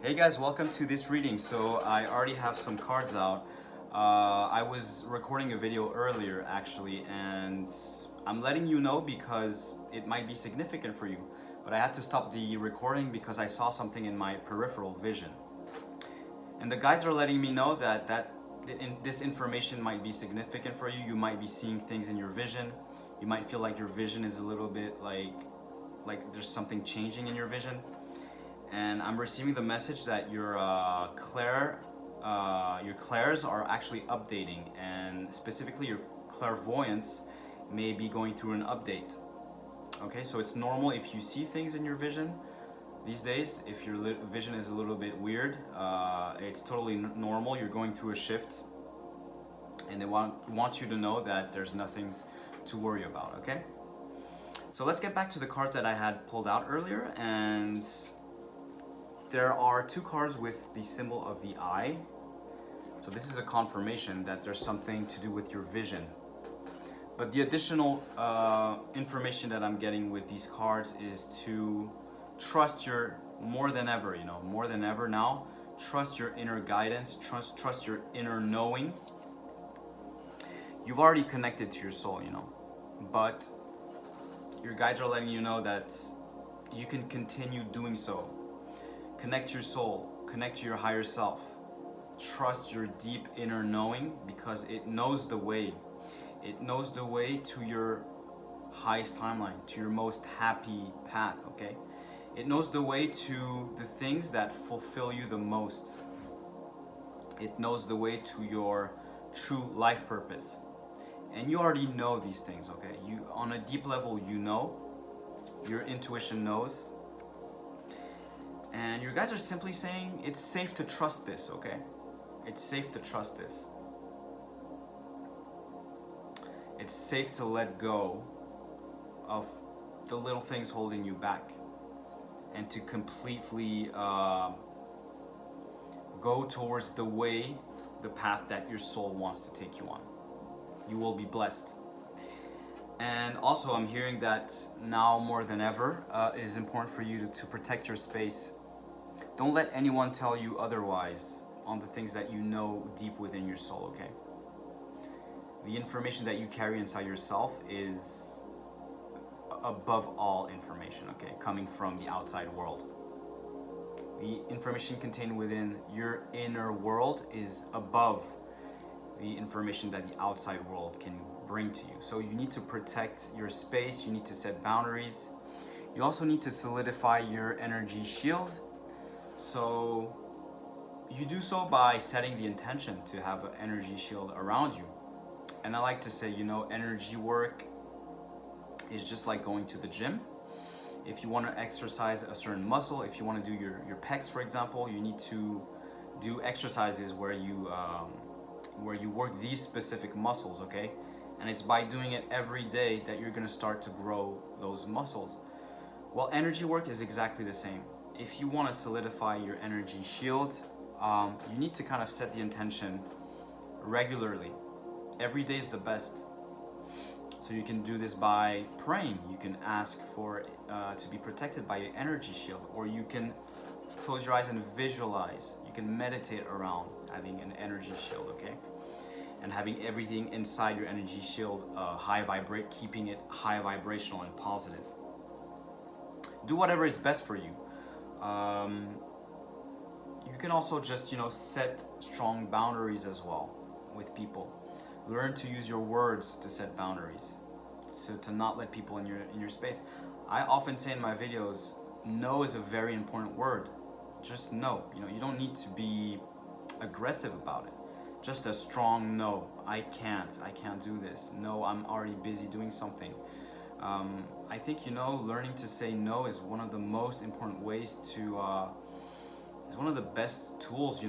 Hey guys, welcome to this reading. So I already have some cards out. I was recording a video earlier actually, and I'm letting you know because it might be significant for you. But I had to stop the recording because I saw something in my peripheral vision. And the guides are letting me know that this information might be significant for you. You might be seeing things in your vision. You might feel like your vision is a little bit like there's something changing in your vision. And I'm receiving the message that your clairs are actually updating, and specifically your clairvoyance may be going through an update. Okay, so it's normal if you see things in your vision these days. If your vision is a little bit weird, it's totally normal. You're going through a shift, and they want you to know that there's nothing to worry about. Okay, so let's get back to the cards that I had pulled out earlier, and there are two cards with the symbol of the eye. So this is a confirmation that there's something to do with your vision. But the additional information that I'm getting with these cards is to trust your, more than ever now, trust your inner guidance, trust your inner knowing. You've already connected to your soul, but your guides are letting you know that you can continue doing so. Connect your soul, connect to your higher self. Trust your deep inner knowing, because it knows the way. It knows the way to your highest timeline, to your most happy path, okay? It knows the way to the things that fulfill you the most. It knows the way to your true life purpose. And you already know these things, okay? You, on a deep level, you know. Your intuition knows. And your guides are simply saying it's safe to trust this, okay? It's safe to trust this. It's safe to let go of the little things holding you back, and to completely go towards the way, the path that your soul wants to take you on. You will be blessed. And also I'm hearing that now more than ever, it is important for you to protect your space. Don't let anyone tell you otherwise on the things that you know deep within your soul, okay? The information that you carry inside yourself is above all information, okay? Coming from the outside world. The information contained within your inner world is above the information that the outside world can bring to you. So you need to protect your space, you need to set boundaries. You also need to solidify your energy shield. So you do so by setting the intention to have an energy shield around you. And I like to say, energy work is just like going to the gym. If you want to exercise a certain muscle, if you want to do your pecs, for example, you need to do exercises where you work these specific muscles, okay? And it's by doing it every day that you're going to start to grow those muscles. Well, energy work is exactly the same. If you want to solidify your energy shield, you need to kind of set the intention regularly. Every day is the best. So you can do this by praying. You can ask for to be protected by your energy shield, or you can close your eyes and visualize. You can meditate around having an energy shield, okay? And having everything inside your energy shield keeping it high vibrational and positive. Do whatever is best for you. You can also just, set strong boundaries as well with people. Learn to use your words to set boundaries, so to not let people in your space. I often say in my videos, no is a very important word. Just no. You don't need to be aggressive about it. Just a strong no. I can't do this. No, I'm already busy doing something. I think, learning to say no is one of the most important ways to, is one of the best tools,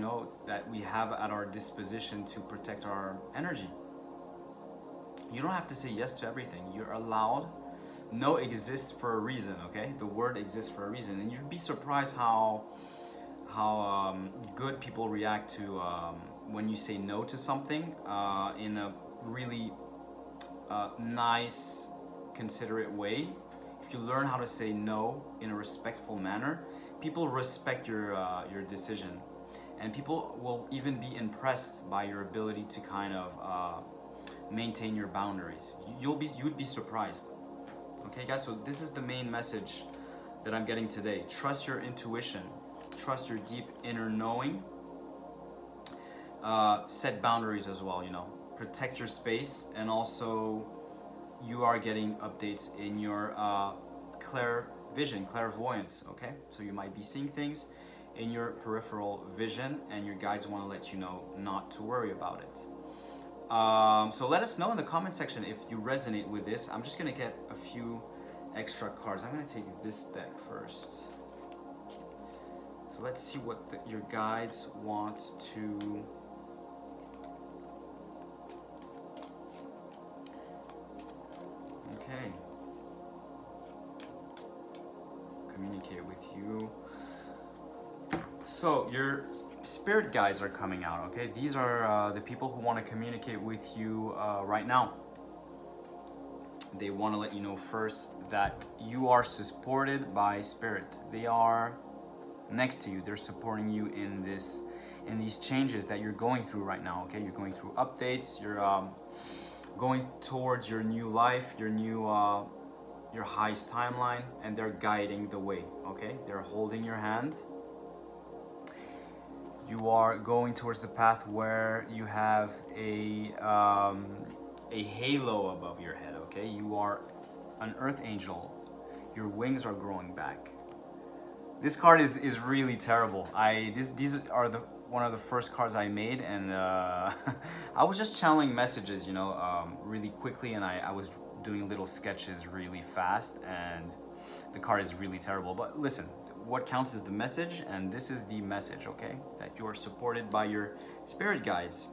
that we have at our disposition to protect our energy. You don't have to say yes to everything. You're allowed. No exists for a reason, okay? The word exists for a reason. And you'd be surprised how good people react to when you say no to something in a really nice, considerate way. If you learn how to say no in a respectful manner, people respect your decision, and people will even be impressed by your ability to kind of maintain your boundaries. You'd be surprised. Okay, guys. So this is the main message that I'm getting today. Trust your intuition. Trust your deep inner knowing. Set boundaries as well. Protect your space, and also you are getting updates in your clairvoyance. Okay, so you might be seeing things in your peripheral vision, and your guides want to let you know not to worry about it. So let us know in the comment section if you resonate with this. I'm just gonna get a few extra cards. I'm gonna take this deck first. So let's see what your guides want to communicate with you. So your spirit guides are coming out, okay? These are the people who want to communicate with you right now. They want to let you know first that you are supported by spirit. They are next to you. They're supporting you in these changes that you're going through right now, okay? You're going through updates. You're going towards your new life, your highest timeline, and they're guiding the way, okay? They're holding your hand. You are going towards the path where you have a halo above your head, okay? You are an earth angel. Your wings are growing back. This card is really terrible. These are one of the first cards I made, and I was just channeling messages, really quickly, and I was doing little sketches really fast, and the card is really terrible. But listen, what counts is the message, and this is the message, okay? That you are supported by your spirit guides.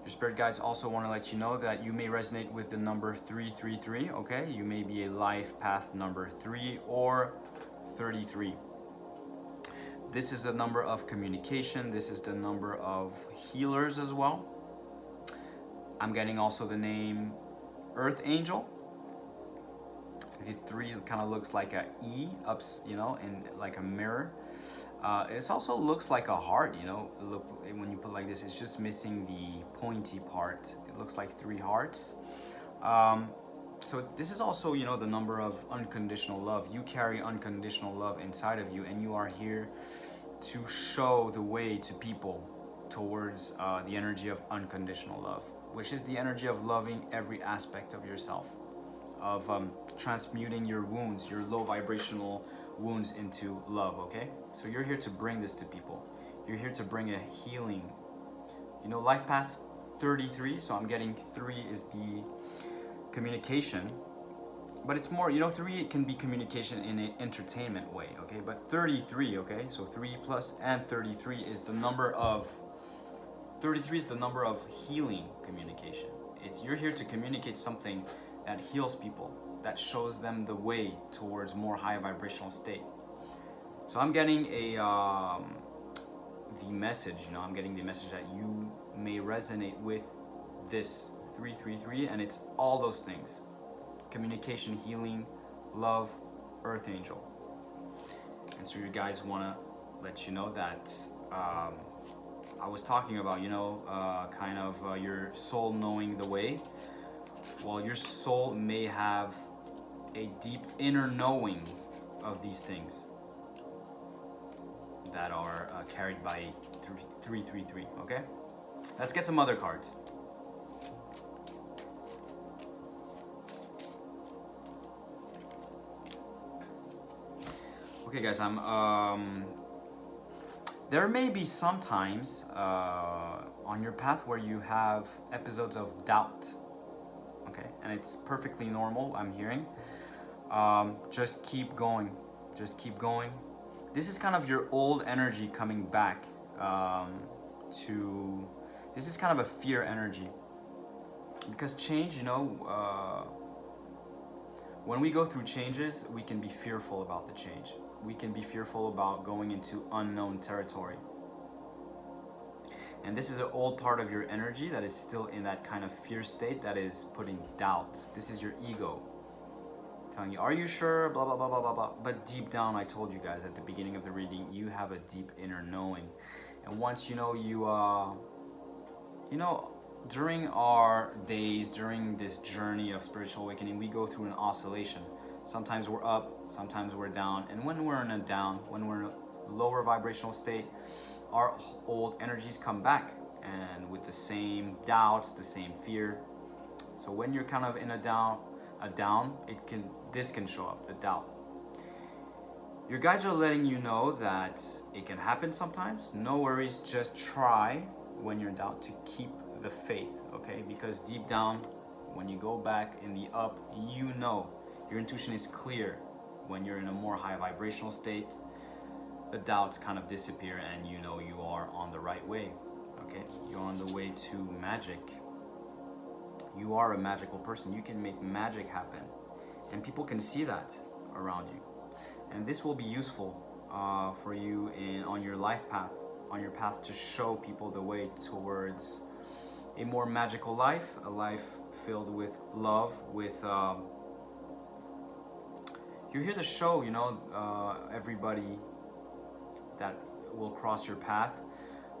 Your spirit guides also want to let you know that you may resonate with the number 333, okay? You may be a life path number 3 or 33. This is the number of communication. This is the number of healers as well. I'm getting also the name Earth Angel. The 3 kind of looks like a E, ups, in like a mirror. It also looks like a heart, Look, when you put it like this, it's just missing the pointy part. It looks like 3 hearts. So this is also, the number of unconditional love. You carry unconditional love inside of you, and you are here to show the way to people towards the energy of unconditional love, which is the energy of loving every aspect of yourself, of transmuting your wounds, your low vibrational wounds into love, okay? So you're here to bring this to people. You're here to bring a healing. Life path 33, so I'm getting 3 is the communication, but it's more, 3 can be communication in an entertainment way, okay? But 33, okay? So 3 plus and 33 is the number of healing communication. You're here to communicate something that heals people, that shows them the way towards more high vibrational state. So I'm getting the message, I'm getting the message that you may resonate with this 333, and it's all those things: communication, healing, love, Earth Angel. And so you guys want to let you know that I was talking about, your soul knowing the way. Well, your soul may have a deep inner knowing of these things that are carried by 333, okay? Let's get some other cards. Okay, guys, there may be some times on your path where you have episodes of doubt, okay? And it's perfectly normal, I'm hearing. Just keep going. Just keep going. This is kind of your old energy coming back this is kind of a fear energy. Because change, when we go through changes, we can be fearful about the change. We can be fearful about going into unknown territory. And this is an old part of your energy that is still in that kind of fear state, that is putting doubt. This is your ego telling you, are you sure? Blah, blah, blah, blah, blah, blah. But deep down, I told you guys at the beginning of the reading, you have a deep inner knowing. And once you know, during our days, during this journey of spiritual awakening, we go through an oscillation. Sometimes we're up, sometimes we're down. And when we're in a down, when we're in a lower vibrational state, our old energies come back, and with the same doubts, the same fear. So when you're kind of in a down, this can show up, the doubt. Your guides are letting you know that it can happen sometimes. No worries, just try when you're in doubt to keep the faith, okay? Because deep down, when you go back in the up, you know, your intuition is clear. When you're in a more high vibrational state, the doubts kind of disappear and you know you are on the right way, okay? You're on the way to magic. You are a magical person. You can make magic happen. And people can see that around you. And this will be useful for you on your life path, on your path to show people the way towards a more magical life, a life filled with love, with... you're here to show, everybody that will cross your path,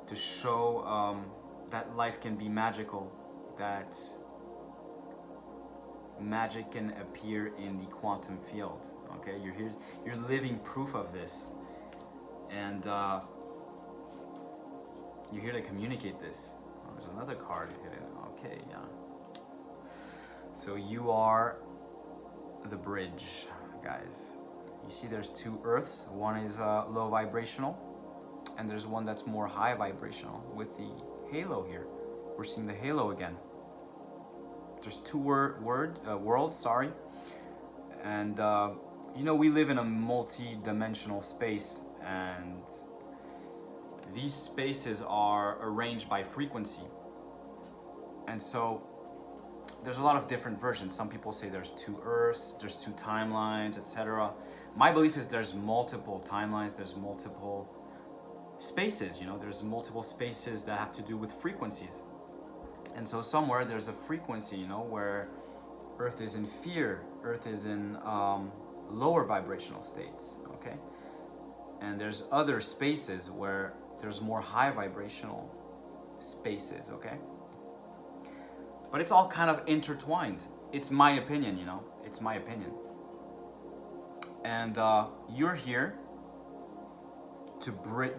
to show that life can be magical, that magic can appear in the quantum field. Okay, you're living proof of this, and you're here to communicate this. Oh, there's another card hidden. Okay, yeah. So you are the bridge, guys. You see there's two earths. One is low vibrational, and there's one that's more high vibrational. With the halo here, we're seeing the halo again. There's two worlds, sorry. And we live in a multi-dimensional space, and these spaces are arranged by frequency. And so there's a lot of different versions. Some people say there's two earths, there's two timelines, etc. My belief is there's multiple timelines, there's multiple spaces, there's multiple spaces that have to do with frequencies. And so somewhere there's a frequency, where Earth is in fear, Earth is in lower vibrational states, okay? And there's other spaces where there's more high vibrational spaces, okay? But it's all kind of intertwined. It's my opinion, it's my opinion. And you're here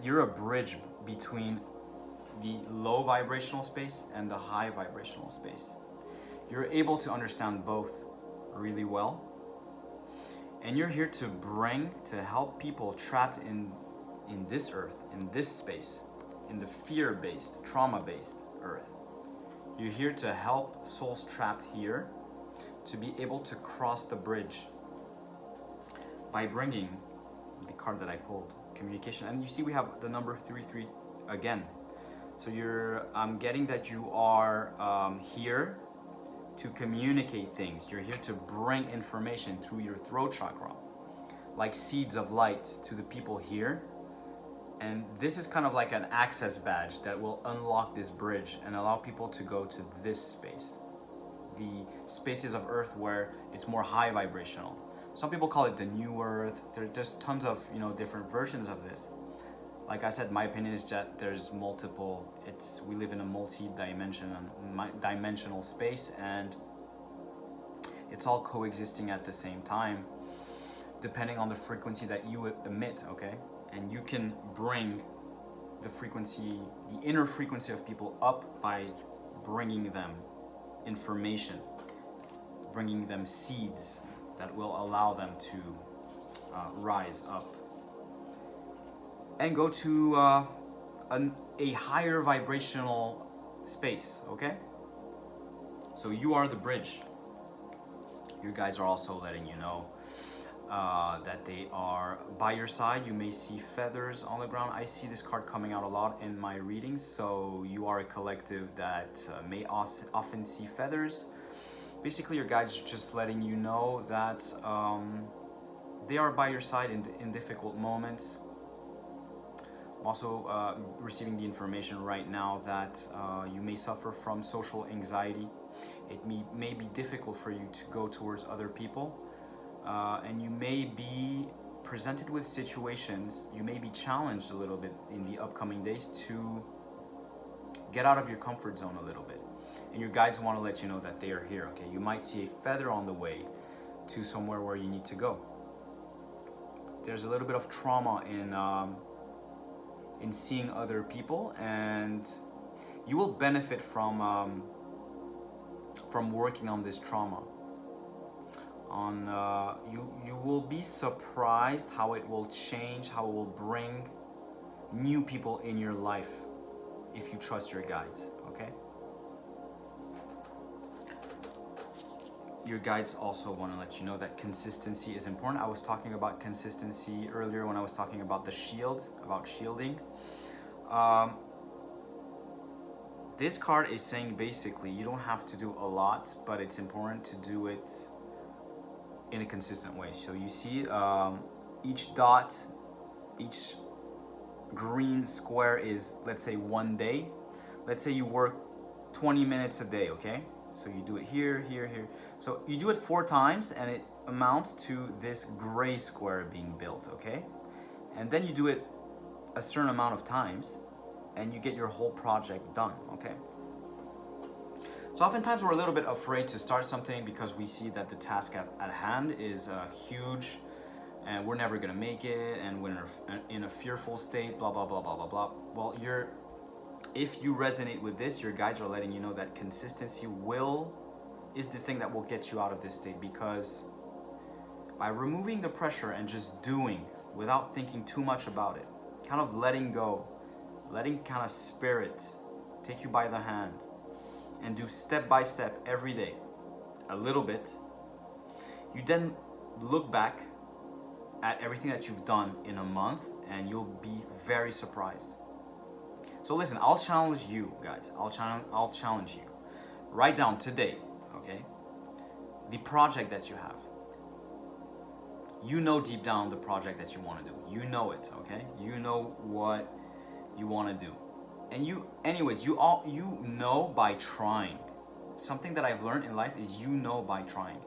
you're a bridge between the low vibrational space and the high vibrational space. You're able to understand both really well. And you're here to help people trapped in this earth, in this space, in the fear-based, trauma-based earth. You're here to help souls trapped here to be able to cross the bridge by bringing the card that I pulled, communication. And you see we have the number 33 again. So I'm getting that you are here to communicate things. You're here to bring information through your throat chakra, like seeds of light to the people here. And this is kind of like an access badge that will unlock this bridge and allow people to go to this space, the spaces of Earth where it's more high vibrational. Some people call it the new Earth. There's tons of different versions of this. Like I said, my opinion is that there's multiple. We live in a multi-dimensional space, and it's all coexisting at the same time, depending on the frequency that you emit. Okay, and you can bring the frequency, the inner frequency of people up by bringing them information, bringing them seeds that will allow them to rise up and go to a higher vibrational space, okay? So you are the bridge. You guys are also letting you know that they are by your side. You may see feathers on the ground. I see this card coming out a lot in my readings, so you are a collective that may often see feathers. Basically, your guides are just letting you know that they are by your side in difficult moments. Also receiving the information right now that you may suffer from social anxiety. It may be difficult for you to go towards other people. and you may be presented with situations, you may be challenged a little bit in the upcoming days to get out of your comfort zone a little bit. And your guides want to let you know that they are here, okay? You might see a feather on the way to somewhere where you need to go. There's a little bit of trauma in seeing other people, and you will benefit from working on this trauma. You will be surprised how it will change, how it will bring new people in your life if you trust your guides, okay? Your guides also want to let you know that consistency is important. I was talking about consistency earlier when I was talking about the shield, about shielding. This card is saying basically you don't have to do a lot, but it's important to do it in a consistent way. So you see each dot, each green square is, let's say, 1 day. Let's say you work 20 minutes a day, okay? So you do it here, here, here. So you do it 4 times and it amounts to this gray square being built, okay? And then you do it a certain amount of times and you get your whole project done, okay? So oftentimes we're a little bit afraid to start something because we see that the task at hand is huge and we're never gonna make it, and we're in a fearful state, blah, blah, blah, blah, blah, blah. Well, if you resonate with this, your guides are letting you know that consistency is the thing that will get you out of this state, because by removing the pressure and just doing without thinking too much about it, kind of letting go, letting kind of spirit take you by the hand and do step by step every day, a little bit, you then look back at everything that you've done in a month and you'll be very surprised. So listen, I'll challenge you guys. I'll challenge you. Write down today, okay, the project that you have. You know deep down the project that you want to do. You know it, okay? You know what you want to do. And you know by trying. Something that I've learned in life is you know by trying.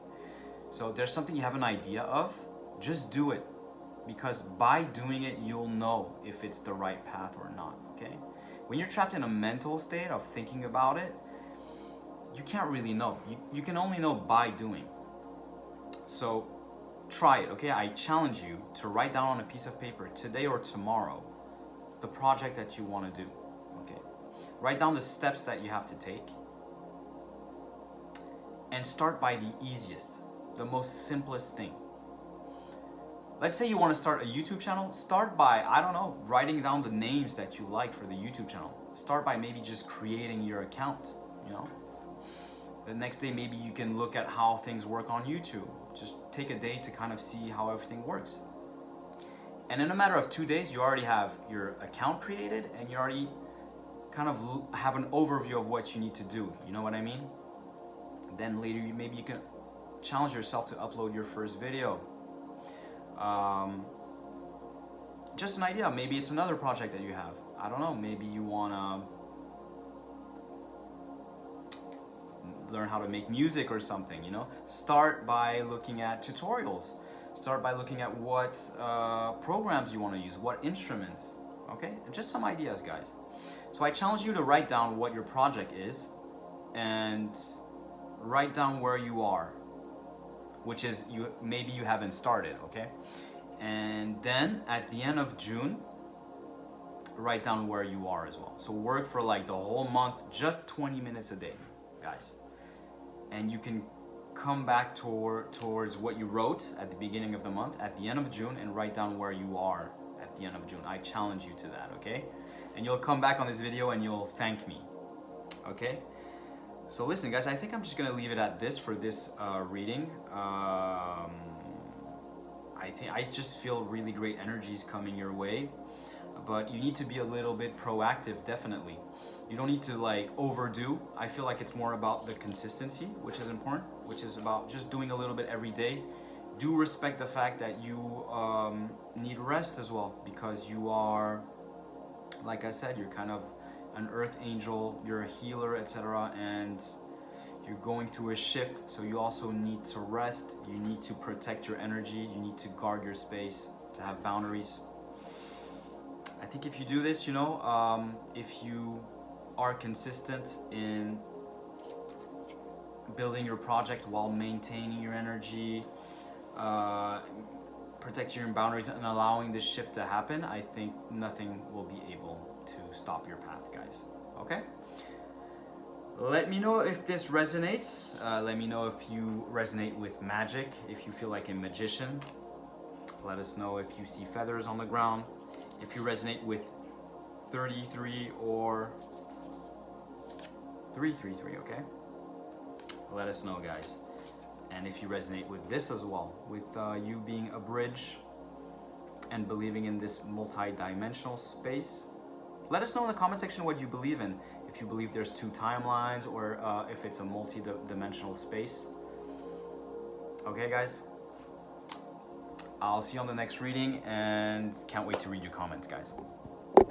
So there's something you have an idea of, just do it. Because by doing it, you'll know if it's the right path or not, okay? When you're trapped in a mental state of thinking about it, you can't really know. You can only know by doing. So try it, okay? I challenge you to write down on a piece of paper today or tomorrow the project that you want to do, okay? Write down the steps that you have to take and start by the easiest, the most simplest thing. Let's say you want to start a YouTube channel. Start by, I don't know, writing down the names that you like for the YouTube channel. Start by maybe just creating your account, you know? The next day, maybe you can look at how things work on YouTube. Just take a day to kind of see how everything works. And in a matter of 2 days, you already have your account created and you already kind of have an overview of what you need to do. You know what I mean? Then later, maybe you can challenge yourself to upload your first video. Just an idea. Maybe it's another project that you have. I don't know. Maybe you want to learn how to make music or something, you know? Start by looking at tutorials. Start by looking at what programs you want to use, what instruments, okay? Just some ideas, guys. So I challenge you to write down what your project is and write down where you are, which is maybe you haven't started, okay? And then at the end of June, write down where you are as well. So work for like the whole month, just 20 minutes a day, guys. And you can come back towards what you wrote at the beginning of the month, at the end of June, and write down where you are at the end of June. I challenge you to that, okay? And you'll come back on this video and you'll thank me, okay? So listen, guys, I think I'm just gonna leave it at this for this reading. I just feel really great energies coming your way, but you need to be a little bit proactive, definitely. You don't need to like overdo. I feel like it's more about the consistency, which is important, which is about just doing a little bit every day. Do respect the fact that you need rest as well, because you are, like I said, you're kind of an earth angel, you're a healer, etc. And You're going through a shift, so you also need to rest. You need to protect your energy. You need to guard your space, to have boundaries. I think if you do this, you know, if you are consistent in building your project while maintaining your energy, protecting your boundaries and allowing this shift to happen, I think nothing will be able to stop your path, guys. Okay? Let me know if this resonates. Let me know if you resonate with magic, if you feel like a magician. Let us know if you see feathers on the ground, if you resonate with 33 or 333, okay? Let us know, guys. And if you resonate with this as well, with you being a bridge and believing in this multi-dimensional space, let us know in the comment section what you believe in. If you believe there's 2 timelines, or if it's a multi-dimensional space. Okay, guys? I'll see you on the next reading, and can't wait to read your comments, guys.